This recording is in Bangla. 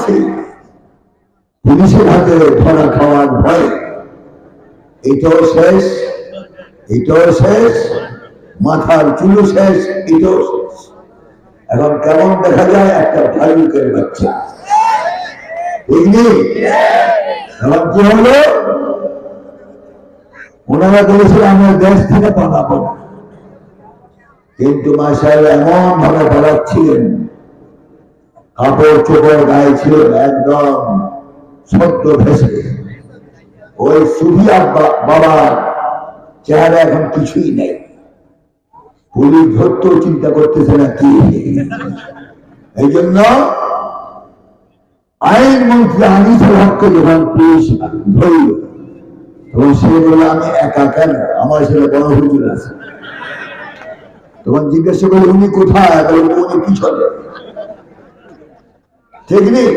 আছে পুলিশের হাতে ধরা খাওয়ার ভয়। এটাও শেষ, এটাও শেষ, মাথার চুলো শেষ, এটাও শেষ। এখন কেমন দেখা যায় একটা ভালুকের বাচ্চা। এখন কি হলো, ওনারা বলেছিল আমরা দেশ থেকে পালাবো না, কিন্তু মাশাআল্লাহ এমন ভাবে পালাচ্ছিলেন, কাপড় চোপড় গায়ে ছিল একদম সদ্য ভেসে। ওই সুফিয়া বাবার চেহারা এখন কিছুই নেই। পুলিশ ধরতেও চিন্তা করতেছে না কি। এই জন্য আইনমন্ত্রী আনিসুল হককে যখন পুলিশ ধরল, তখন সে বলল আমি একা কেন, আমার সাথে বড় হুজুর আছে। তখন জিজ্ঞাসা করল উনি কোথায়, উনি পিছনে। ঠিক নেই।